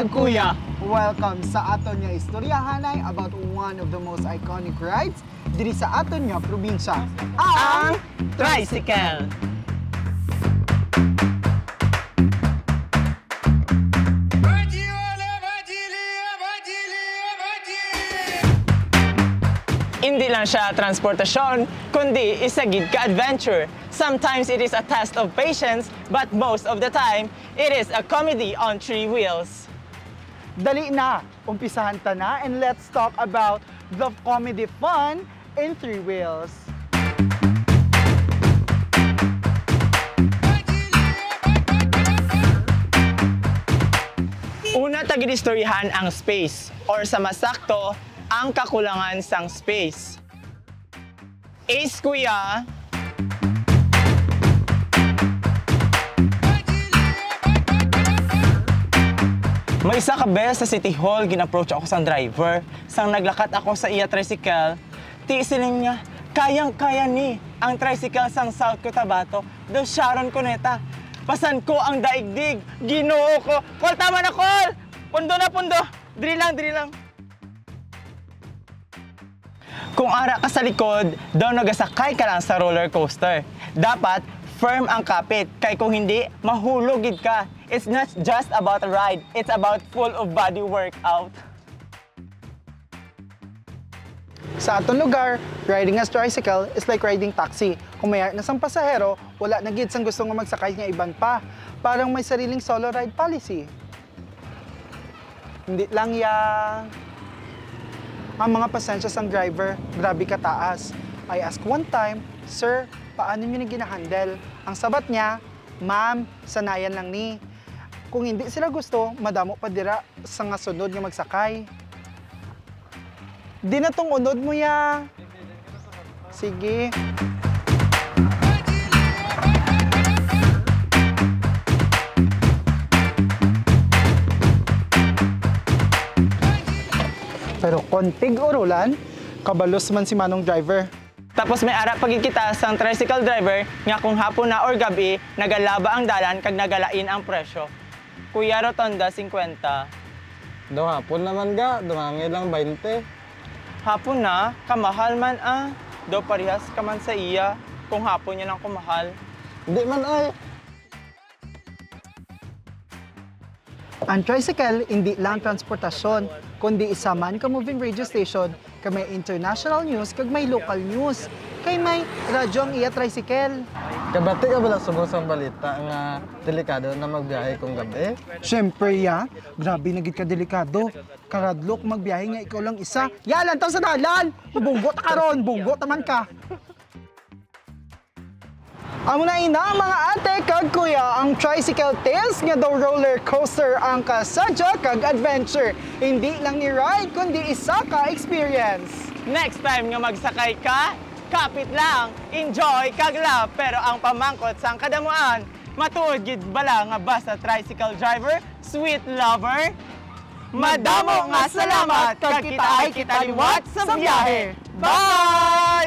kag kuya. Welcome sa aton nga istoryahanay about one of the most iconic rides diri sa aton nga probinsya, Ang tricycle. Hindi lang siya transportasyon, kundi isagid ka adventure. Sometimes it is a test of patience, but most of the time, it is a comedy on three wheels. Dali na, umpisahan ta na, and let's talk about the comedy fun in three wheels. Una tagid-istoryahan ang space, or sa masakto, ang kakulangan sang space. Ace kuya. May isa ka beses sa City Hall, gin-approach ako sa driver. Sang naglakat ako sa iya tricycle, tiisilin niya, kayang-kaya ni ang tricycle sang South Cotabato do Sharon Cuneta. Pasan ko ang daigdig, ginoo ko. Call, tama na, call! Pundo na, pundo! Diri lang, diri lang. Kung ara ka sa likod, daw nagasakay ka lang sa roller coaster. Dapat firm ang kapit, kay kung hindi, mahulogid ka. It's not just about a ride, it's about full of body workout. Sa atong lugar, riding a tricycle is like riding taxi. Kung may nasang pasahero, wala na gid sang gusto nga magsakay nga iban pa. Parang may sariling solo ride policy. Hindi lang yang ang mga pasensya sang driver, grabe kataas. I asked one time, "Sir, paano niyo na ginahandle?" Ang sabat niya, "Ma'am, sanayan lang ni. Kung hindi sila gusto, madamo pa dira sa nga sunod nga magsakay." Di na tong unod mo ya. Sige. Pero kontig urulan, kabalos man si manong driver. Tapos may ara pagid kita sang tricycle driver nga kung hapon na or gabi, nagalaba ang dalan kag nagalain ang presyo. Kuya Rotonda, 50. Do hapon naman ga, dumangin lang 20. Hapon na, kamahal man ah. Do parehas ka man sa iya, kung hapon yan ang kumahal. Hindi man ay. Ang tricycle, hindi lang transportasyon, kundi isa man ka moving radio station, kag may international news, kag may local news, kay may radyo ang iya tricycle. Kabati ka bala subos ang balita nga delikado na magbiyahe kung gabi. Siyempre ya, grabe na gid ka delikado. Karadlok magbiyahe nga ikaw lang isa. Yalan taw sa dalan. Bunggot ka ron, bunggot naman ka. Amo na ina mga ate kag kuya, ang Tricycle Tales nga daw roller coaster ang kasadya kag adventure. Hindi lang ni ride kundi isa ka experience. Next time nga magsakay ka, kapit lang, enjoy kag love, pero ang pamangkot sang kadamuan, matuod gid bala nga basta tricycle driver, sweet lover. Madamo nga salamat kag kita ay kitaliwat sa biyahe. Bye!